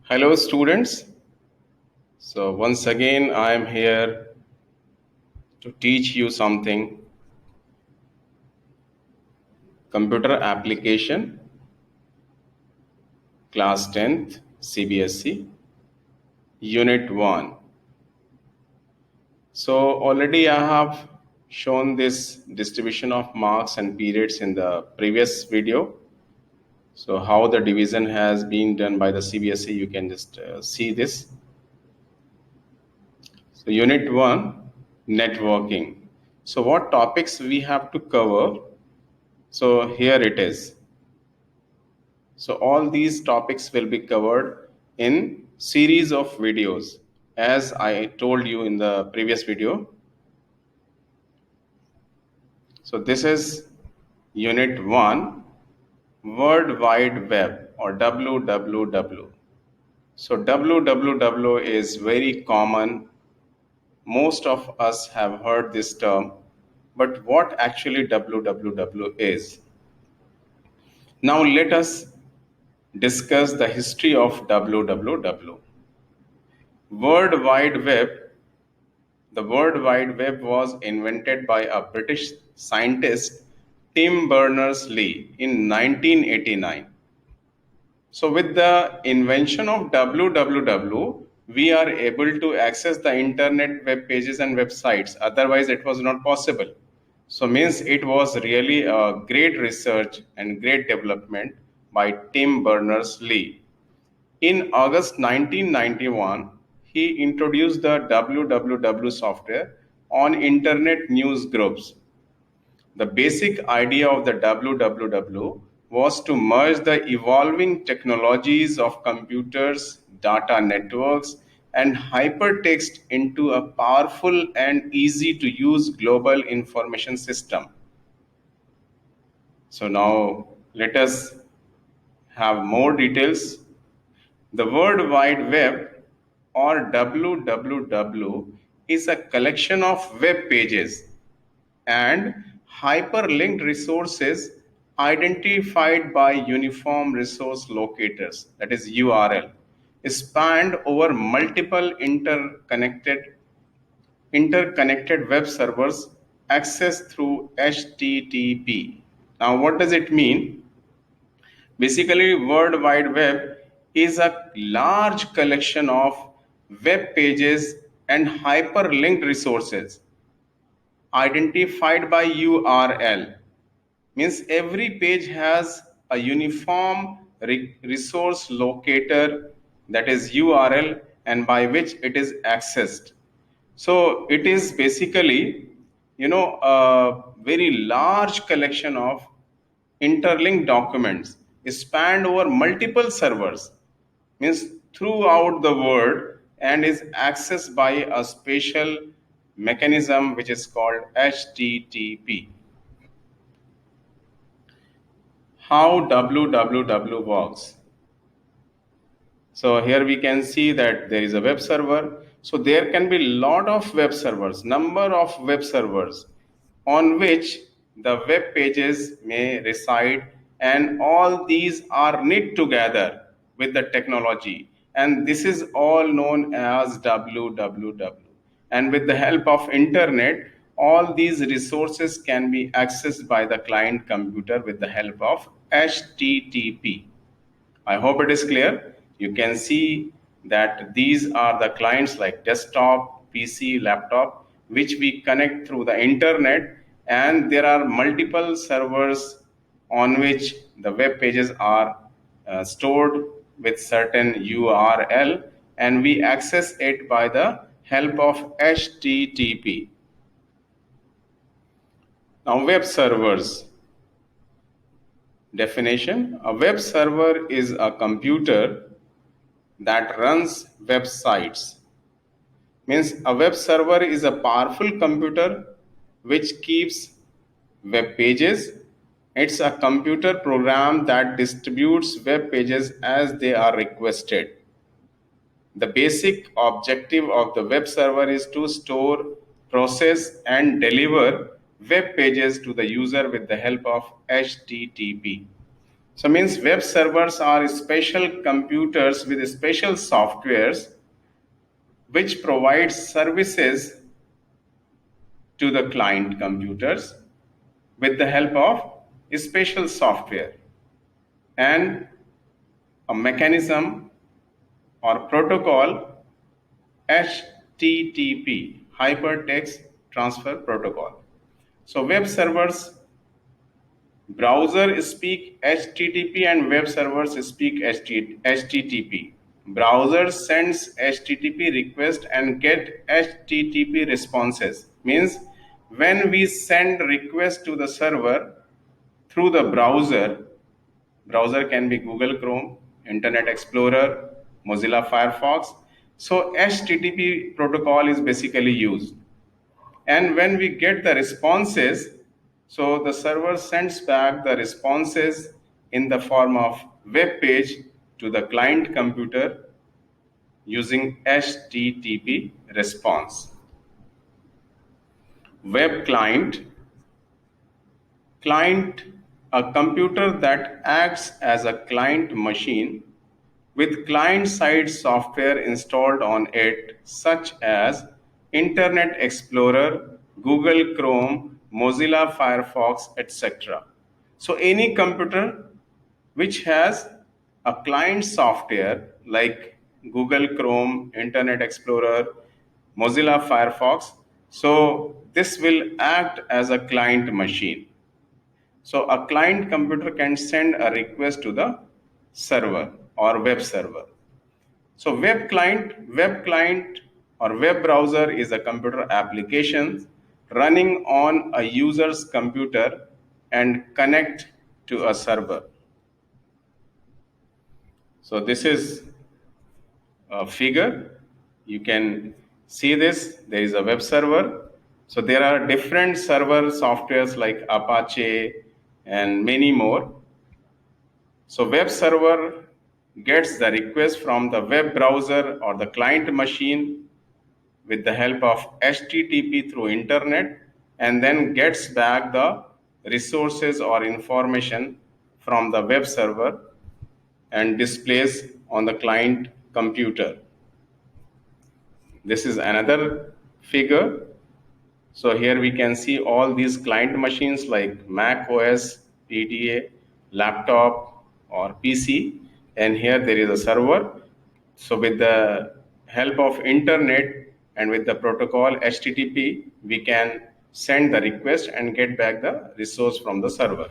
Hello students. So once again I am here to teach you something, computer application, class 10th CBSE, Unit 1. So already I have shown this distribution of marks and periods in the previous video. So how the division has been done by the CBSE, you can just see this. So Unit 1, networking. So what topics we have to cover? So here it is. So all these topics will be covered in series of videos as I told you in the previous video. So this is Unit 1, World Wide Web or WWW. So WWW is very common. Most of us have heard this term, but what actually WWW is? Now let us discuss the history of WWW. World Wide Web. The World Wide Web was invented by a British scientist, Tim Berners-Lee, in 1989. So with the invention of WWW, we are able to access the internet web pages and websites. Otherwise, it was not possible. So means it was really a great research and great development by Tim Berners-Lee. In August 1991, he introduced the WWW software on internet news groups. The basic idea of the WWW was to merge the evolving technologies of computers, data networks, and hypertext into a powerful and easy to use global information system. So now let us have more details. The World Wide Web or WWW is a collection of web pages and hyperlinked resources identified by Uniform Resource Locators, that is URL, spanned over multiple interconnected web servers accessed through HTTP. Now, what does it mean? Basically, World Wide Web is a large collection of web pages and hyperlinked resources identified by URL. Means every page has a uniform resource locator, that is URL, and by which it is accessed. So it is basically, a very large collection of interlinked documents spanned over multiple servers, means throughout the world, and is accessed by a special mechanism which is called HTTP. How WWW works? So here we can see that there is a web server. So there can be lot of web servers, number of web servers on which the web pages may reside, and all these are knit together with the technology, and this is all known as WWW. And with the help of internet, all these resources can be accessed by the client computer with the help of HTTP. I hope it is clear. You can see that these are the clients like desktop, PC, laptop, which we connect through the internet, and there are multiple servers on which the web pages are stored with certain URL, and we access it by the help of HTTP. Now, web servers. Definition: a web server is a computer that runs websites. Means a web server is a powerful computer which keeps web pages. It's a computer program that distributes web pages as they are requested. The basic objective of the web server is to store, process, and deliver web pages to the user with the help of HTTP. So means web servers are special computers with special softwares which provide services to the client computers with the help of special software and a mechanism or protocol HTTP, Hypertext Transfer Protocol. So web servers, browser speak HTTP and web servers speak HTTP. Browser sends HTTP request and get HTTP responses. Means when we send request to the server through the browser can be Google Chrome, Internet Explorer, Mozilla Firefox. So HTTP protocol is basically used. And when we get the responses, so the server sends back the responses in the form of web page to the client computer using HTTP response. Web client, a computer that acts as a client machine with client-side software installed on it, such as Internet Explorer, Google Chrome, Mozilla Firefox, etc. So any computer which has a client software like Google Chrome, Internet Explorer, Mozilla Firefox, so this will act as a client machine. So a client computer can send a request to the server or web server. So web client or web browser is a computer application running on a user's computer and connect to a server. So this is a figure. You can see this. There is a web server. So there are different server softwares like Apache and many more. So web server gets the request from the web browser or the client machine with the help of HTTP through internet and then gets back the resources or information from the web server and displays on the client computer. This is another figure. So here we can see all these client machines like Mac OS, PDA, laptop or PC, and here there is a server. So with the help of internet and with the protocol HTTP, we can send the request and get back the resource from the server.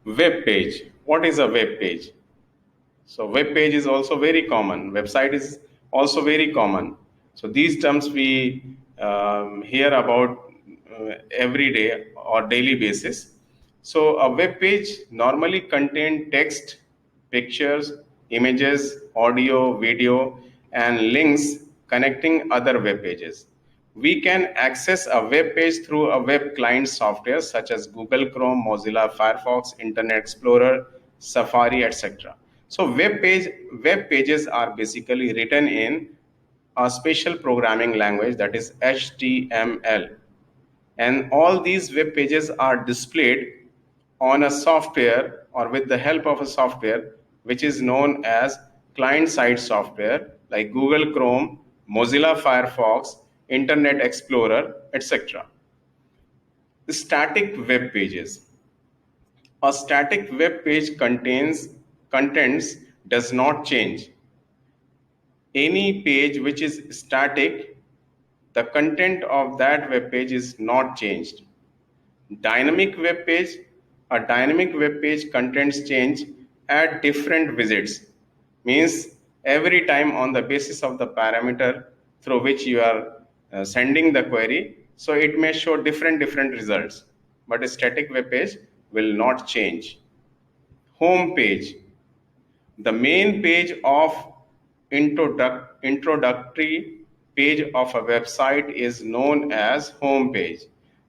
Web page. What is a web page? So web page is also very common. Website is also very common. So these terms we hear about every day or daily basis. So a web page normally contains text, pictures, images, audio, video, and links connecting other web pages. We can access a web page through a web client software such as Google Chrome, Mozilla Firefox, Internet Explorer, Safari, etc. So web pages are basically written in a special programming language, that is HTML. And all these web pages are displayed on a software or with the help of a software which is known as client-side software like Google Chrome, Mozilla Firefox, Internet Explorer, etc. Static web pages. A static web page contains contents does not change. Any page which is static, the content of that web page is not changed. Dynamic web page, a dynamic web page contents change at different visits. Means every time on the basis of the parameter through which you are sending the query, so it may show different results, but a static web page will not change. Home page. The main page of introductory page of a website is known as home page.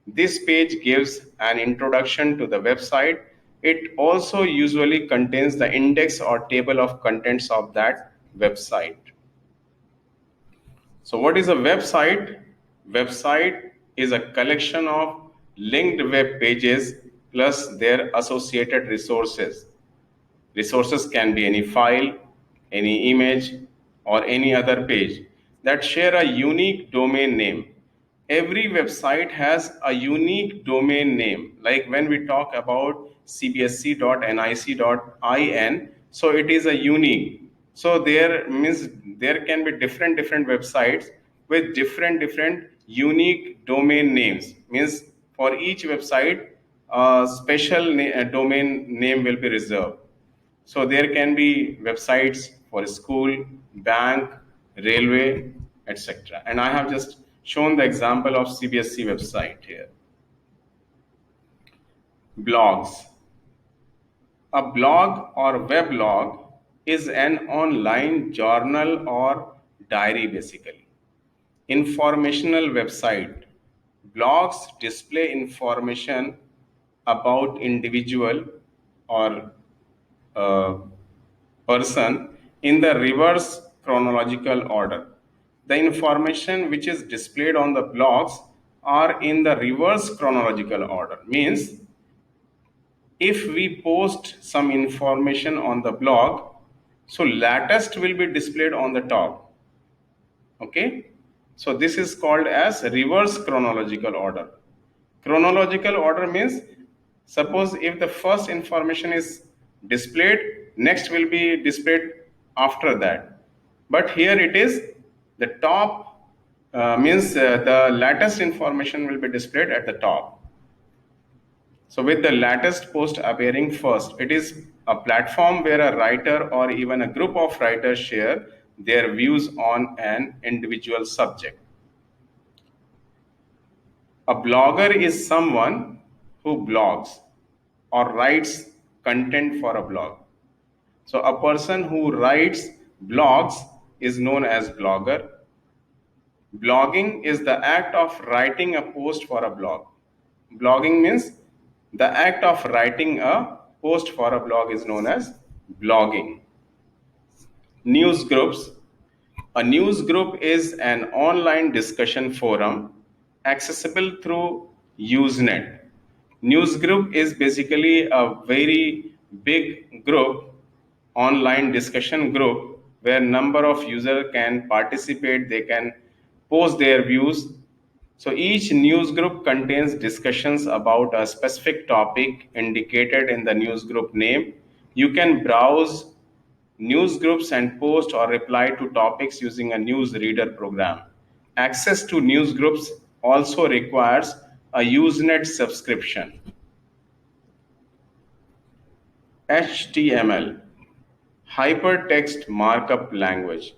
This page gives an introduction to the website. It also usually contains the index or table of contents of that website. So what is a website? Website is a collection of linked web pages plus their associated resources. Resources can be any file, any image, or any other page that share a unique domain name. Every website has a unique domain name. Like when we talk about cbsc.nic.in, so it is a unique. So there means there can be different websites with different unique domain names. Means for each website, a special domain name will be reserved. So there can be websites for school, bank, railway, etc. And I have just shown the example of CBSC website here. Blogs. A blog or weblog is an online journal or diary basically. Informational website. Blogs display information about individual or uh, person in the reverse chronological order. The information which is displayed on the blogs are in the reverse chronological order. Means if we post some information on the blog, so latest will be displayed on the top. Okay, so this is called as reverse chronological order. Chronological order means suppose if the first information is displayed, next will be displayed after that. But here it is the top means the latest information will be displayed at the top. So with the latest post appearing first, it is a platform where a writer or even a group of writers share their views on an individual subject. A blogger is someone who blogs or writes content for a blog. So a person who writes blogs is known as blogger. Blogging is the act of writing a post for a blog. Blogging means the act of writing a post for a blog is known as blogging. News groups. A news group is an online discussion forum accessible through Usenet. News group is basically a very big group, online discussion group where number of users can participate, they can post their views. So each news group contains discussions about a specific topic indicated in the news group name. You can browse news groups and post or reply to topics using a news reader program. Access to news groups also requires a Usenet subscription. HTML, Hypertext Markup Language.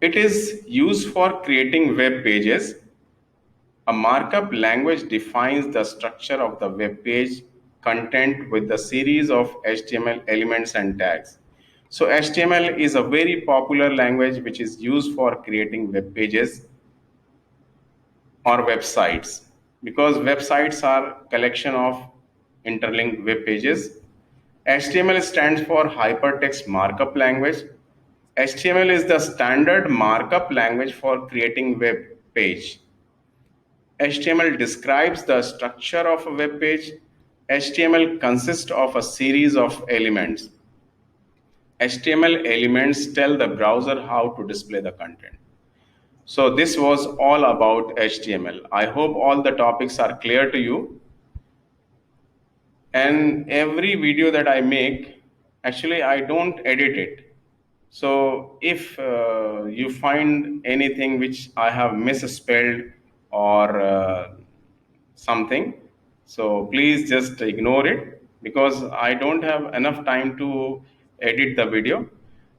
It is used for creating web pages. A markup language defines the structure of the web page content with a series of HTML elements and tags. So HTML is a very popular language which is used for creating web pages or websites, because websites are collection of interlinked web pages. HTML stands for Hypertext Markup Language. HTML is the standard markup language for creating web page. HTML describes the structure of a web page. HTML consists of a series of elements. HTML elements tell the browser how to display the content. So this was all about HTML. I hope all the topics are clear to you. And every video that I make, actually I don't edit it. So if you find anything which I have misspelled or something, so please just ignore it because I don't have enough time to edit the video.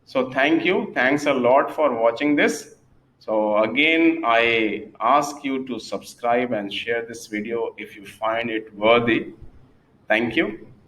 So thank you. Thanks a lot for watching this. So again, I ask you to subscribe and share this video if you find it worthy. Thank you.